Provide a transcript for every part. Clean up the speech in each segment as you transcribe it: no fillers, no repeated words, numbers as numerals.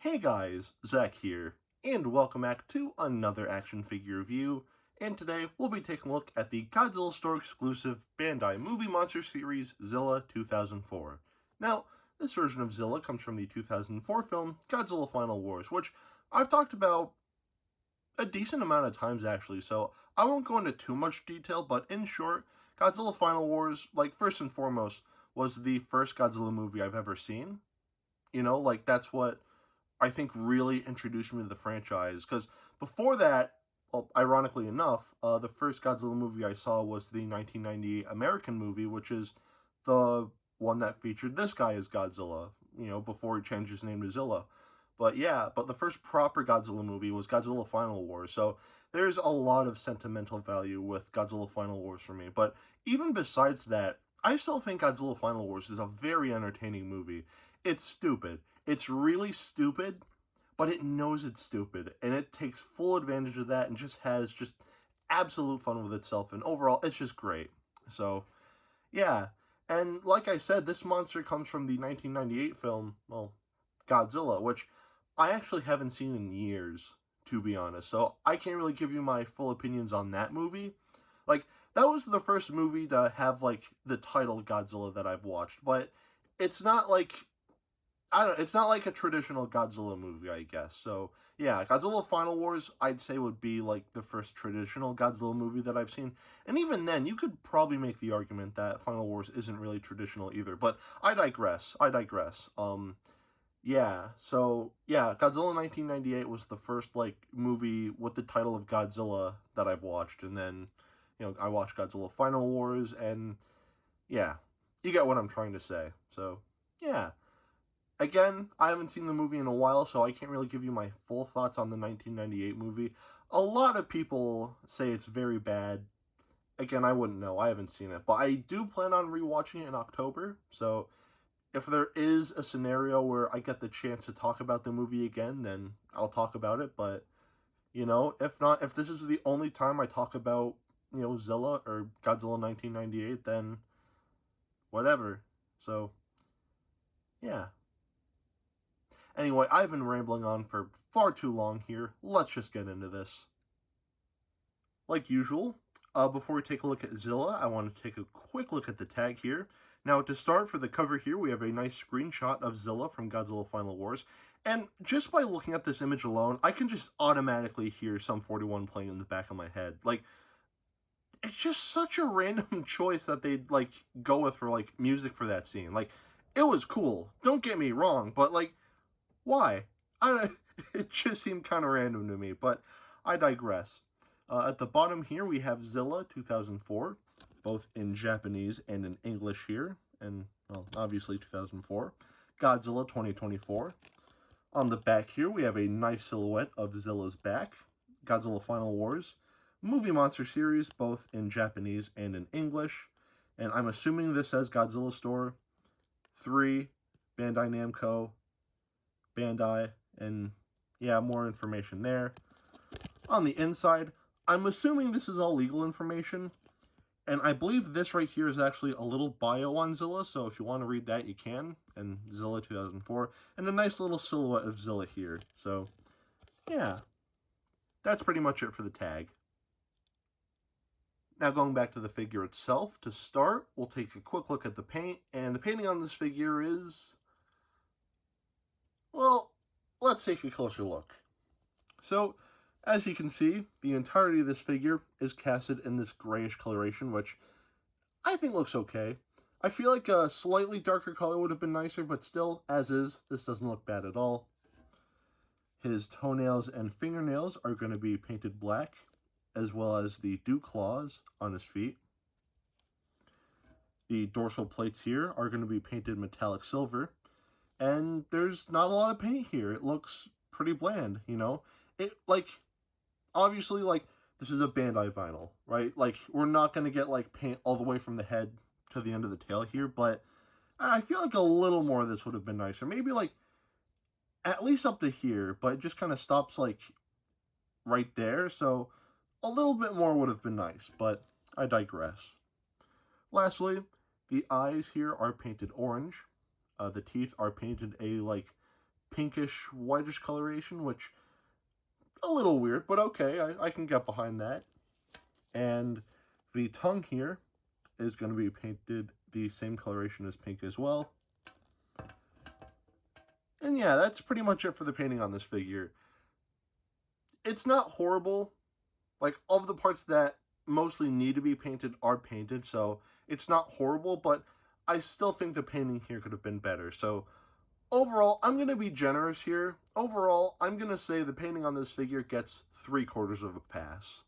Hey guys, Zack here, and welcome back to another action figure review, and today we'll be taking a look at the Godzilla Store exclusive Bandai movie monster series Zilla 2004. Now, this version of Zilla comes from the 2004 film Godzilla Final Wars, which I've talked about a decent amount of times actually, so I won't go into too much detail, but in short, Godzilla Final Wars, first and foremost, was the first Godzilla movie I've ever seen. That's what I think really introduced me to the franchise. Because before that, well, ironically enough, the first Godzilla movie I saw was the 1990 American movie, which is the one that featured this guy as Godzilla, before he changed his name to Zilla. But yeah, the first proper Godzilla movie was Godzilla Final Wars, so there's a lot of sentimental value with Godzilla Final Wars for me. But even besides that, I still think Godzilla Final Wars is a very entertaining movie. It's stupid. It's really stupid, but it knows it's stupid, and it takes full advantage of that and just has absolute fun with itself, and overall, it's just great. So, yeah. And like I said, this monster comes from the 1998 film, well, Godzilla, which I actually haven't seen in years, to be honest. So I can't really give you my full opinions on that movie. That was the first movie to have, the title Godzilla that I've watched, but it's not I don't know, it's not like a traditional Godzilla movie, I guess. So, yeah, Godzilla Final Wars, I'd say, would be, the first traditional Godzilla movie that I've seen. And even then, you could probably make the argument that Final Wars isn't really traditional either. But I digress. Yeah, so, yeah, Godzilla 1998 was the first, movie with the title of Godzilla that I've watched. And then, I watched Godzilla Final Wars, and, yeah, you get what I'm trying to say. So, yeah. Again, I haven't seen the movie in a while, so I can't really give you my full thoughts on the 1998 movie. A lot of people say it's very bad. Again, I wouldn't know. I haven't seen it. But I do plan on rewatching it in October. So if there is a scenario where I get the chance to talk about the movie again, then I'll talk about it. But, if not, if this is the only time I talk about, Zilla or Godzilla 1998, then whatever. So, yeah. Anyway, I've been rambling on for far too long here. Let's just get into this. Like usual, before we take a look at Zilla, I want to take a quick look at the tag here. Now, to start, for the cover here, we have a nice screenshot of Zilla from Godzilla Final Wars. And just by looking at this image alone, I can just automatically hear Sum 41 playing in the back of my head. It's just such a random choice that they'd, go with for, music for that scene. It was cool. Don't get me wrong, but, why? I don't, it just seemed kind of random to me, but I digress. At the bottom here, we have Zilla 2004, both in Japanese and in English here, and, well, obviously 2004. Godzilla 2024. On the back here, we have a nice silhouette of Zilla's back. Godzilla Final Wars. Movie Monster Series, both in Japanese and in English. And I'm assuming this says Godzilla Store 3, Bandai Namco, Bandai, and yeah, more information there. On the inside, I'm assuming this is all legal information, and I believe this right here is actually a little bio on Zilla, so if you want to read that, you can, and Zilla 2004, and a nice little silhouette of Zilla here. So, yeah, that's pretty much it for the tag. Now, going back to the figure itself, to start, we'll take a quick look at the paint, and the painting on this figure is, well, let's take a closer look. So, as you can see, the entirety of this figure is casted in this grayish coloration, which I think looks okay. I feel like a slightly darker color would have been nicer, but still, as is, this doesn't look bad at all. His toenails and fingernails are going to be painted black, as well as the dew claws on his feet. The dorsal plates here are going to be painted metallic silver, and there's not a lot of paint here. It looks pretty bland, It, obviously, this is a Bandai vinyl, right? We're not going to get, paint all the way from the head to the end of the tail here, but I feel like a little more of this would have been nicer. Maybe, at least up to here, but it just kind of stops, right there, so a little bit more would have been nice, but I digress. Lastly, the eyes here are painted orange. The teeth are painted a, pinkish, whitish coloration, which a little weird, but okay, I can get behind that. And the tongue here is going to be painted the same coloration as pink as well. And yeah, that's pretty much it for the painting on this figure. It's not horrible. Like, of the parts that mostly need to be painted are painted, so it's not horrible, but I still think the painting here could have been better. So overall, I'm going to be generous here. Overall, I'm going to say the painting on this figure gets 3/4 of a pass.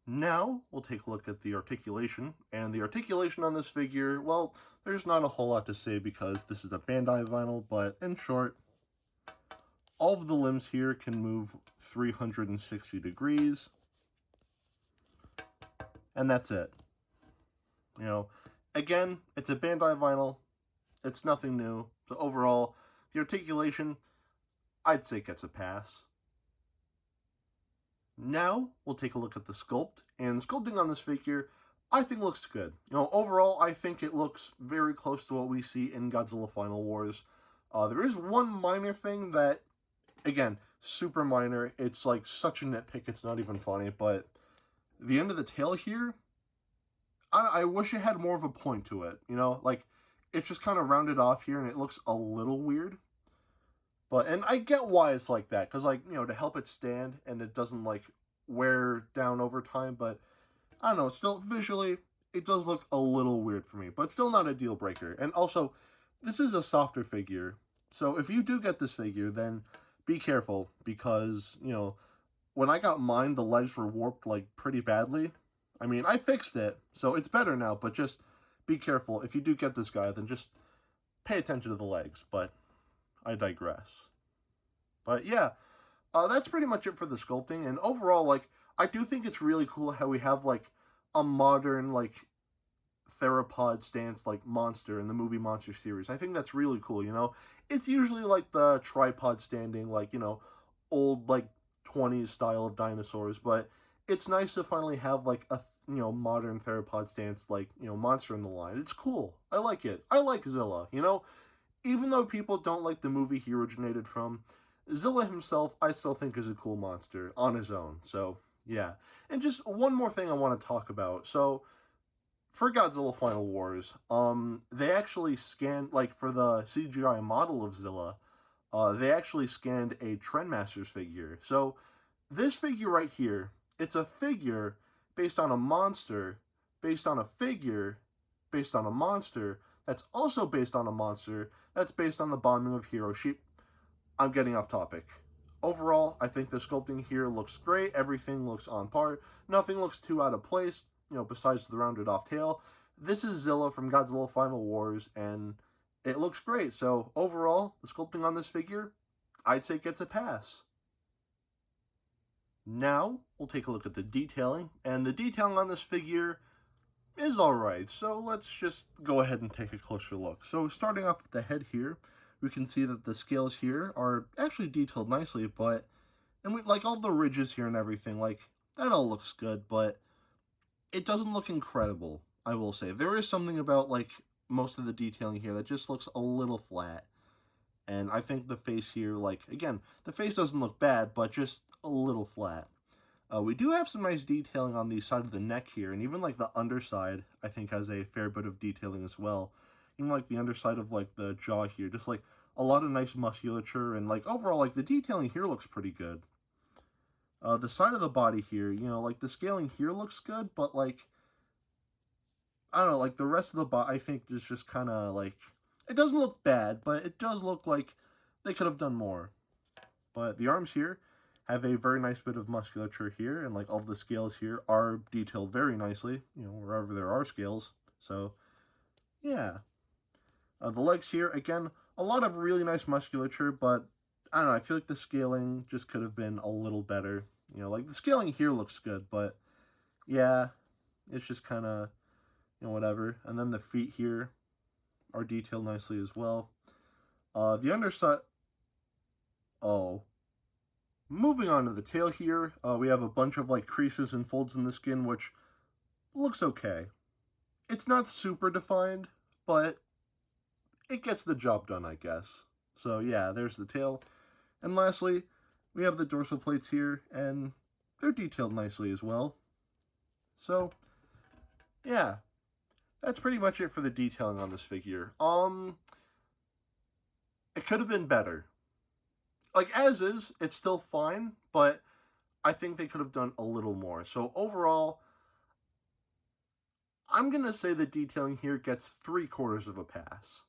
Now, we'll take a look at the articulation, and the articulation on this figure, well, there's not a whole lot to say because this is a Bandai vinyl, but in short, all of the limbs here can move 360 degrees, and that's it. You know, again, it's a Bandai vinyl, it's nothing new, so overall, the articulation, I'd say gets a pass. Now, we'll take a look at the sculpt, and the sculpting on this figure, I think looks good. You know, overall, I think it looks very close to what we see in Godzilla Final Wars. There is one minor thing that, again, super minor, it's like such a nitpick, it's not even funny, but the end of the tail here, I wish it had more of a point to it, you know? Like, it's just kind of rounded off here, and it looks a little weird. But, and I get why it's like that, because, like, you know, to help it stand and it doesn't, like, wear down over time, but, I don't know, still, visually, it does look a little weird for me, but still not a deal breaker. And also, this is a softer figure, so if you do get this figure, then be careful, because, you know, when I got mine, the legs were warped, like, pretty badly. I mean, I fixed it, so it's better now, but just be careful. If you do get this guy, then just pay attention to the legs, but I digress. But yeah, that's pretty much it for the sculpting. And overall, like, I do think it's really cool how we have, like, a modern, like, theropod stance, like, monster in the movie Monster series. I think that's really cool, you know? It's usually, like, the tripod standing, like, you know, old, like, 20s style of dinosaurs, but it's nice to finally have, like, a, you know, modern theropod stance, like, you know, monster in the line. It's cool. I like it. I like Zilla, you know? Even though people don't like the movie he originated from, Zilla himself, I still think is a cool monster on his own. So, yeah. And just one more thing I want to talk about. So, for Godzilla Final Wars, they actually scanned, like, for the CGI model of Zilla, they actually scanned a Trendmasters figure. So, this figure right here, it's a figure based on a monster, based on a figure, based on a monster, that's also based on a monster, that's based on the bombing of Hiroshima. I'm getting off topic. Overall, I think the sculpting here looks great. Everything looks on par. Nothing looks too out of place, you know, besides the rounded off tail. This is Zilla from Godzilla Final Wars, and it looks great. So overall, the sculpting on this figure, I'd say gets a pass. Now, we'll take a look at the detailing, and the detailing on this figure is alright, so let's just go ahead and take a closer look. So starting off with the head here, we can see that the scales here are actually detailed nicely, but, and we, like, all the ridges here and everything, like, that all looks good, but it doesn't look incredible, I will say. There is something about, like, most of the detailing here that just looks a little flat. And I think the face here, like, again, the face doesn't look bad, but just a little flat. We do have some nice detailing on the side of the neck here, and even, like, the underside, I think, has a fair bit of detailing as well. Even, like, the underside of, like, the jaw here, just, like, a lot of nice musculature, and, like, overall, like, the detailing here looks pretty good. The side of the body here, you know, like, the scaling here looks good, but, like, I don't know, like, the rest of the body, I think, is just kind of, like, it doesn't look bad, but it does look like they could have done more. But the arms here have a very nice bit of musculature here, and, like, all the scales here are detailed very nicely, you know, wherever there are scales. So, yeah. The legs here, again, a lot of really nice musculature, but, I don't know, I feel like the scaling just could have been a little better. You know, like, the scaling here looks good, but, yeah, it's just kind of, you know, whatever. And then the feet here are detailed nicely as well. The underside... Oh. Moving on to the tail here, we have a bunch of, like, creases and folds in the skin, which looks okay. It's not super defined, but it gets the job done, I guess. So yeah, there's the tail. And lastly, we have the dorsal plates here, and they're detailed nicely as well. So yeah, that's pretty much it for the detailing on this figure. It could have been better. Like, as is, it's still fine, but I think they could have done a little more. So overall, I'm going to say the detailing here gets 3/4 of a pass.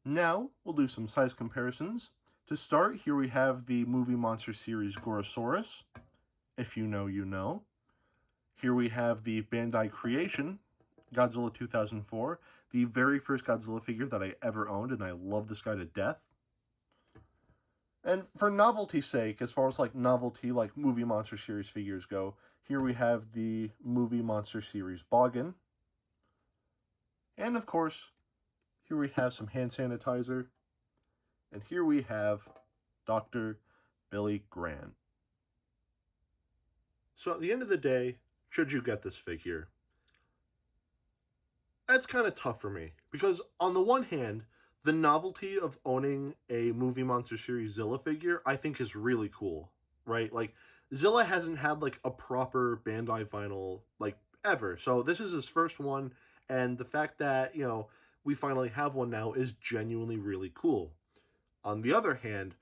Now, we'll do some size comparisons. To start, here we have the Movie Monster Series Gorosaurus. If you know, you know. Here we have the Bandai Creation Godzilla 2004, the very first Godzilla figure that I ever owned, and I love this guy to death. And for novelty's sake, as far as like novelty, like Movie Monster Series figures go, here we have the Movie Monster Series Boggin. And of course, here we have some hand sanitizer. And here we have Dr. Billy Grant. So at the end of the day, should you get this figure? That's kind of tough for me. Because on the one hand, the novelty of owning a Movie Monster Series Zilla figure, I think is really cool, right? Like, Zilla hasn't had, like, a proper Bandai vinyl, like, ever. So this is his first one, and the fact that, you know, we finally have one now is genuinely really cool. On the other hand,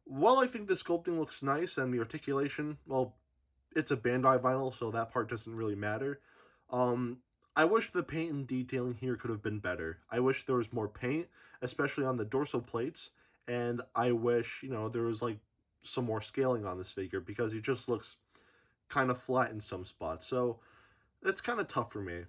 while I think the sculpting looks nice and the articulation, well, it's a Bandai vinyl, so that part doesn't really matter. Um, I wish the paint and detailing here could have been better. I wish there was more paint, especially on the dorsal plates, and I wish, you know, there was like some more scaling on this figure because he just looks kind of flat in some spots. So it's kind of tough for me.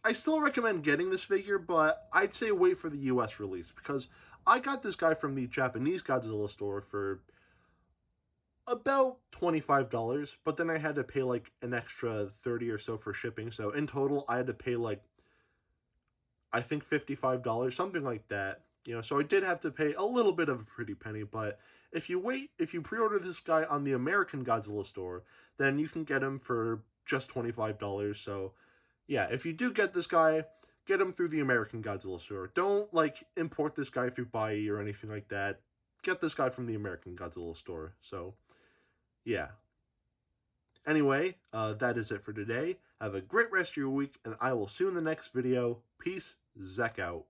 I still recommend getting this figure, but I'd say wait for the US release because I got this guy from the Japanese Godzilla store for about $25, but then I had to pay like an extra 30 or so for shipping. So in total, I had to pay like, I think $55, something like that. You know, so I did have to pay a little bit of a pretty penny, but if you pre-order this guy on the American Godzilla store, then you can get him for just $25. So yeah, if you do get this guy, get him through the American Godzilla store. Don't like import this guy through Bai or anything like that. Get this guy from the American Godzilla store. So yeah. Anyway, that is it for today. Have a great rest of your week, and I will see you in the next video. Peace, Zack out.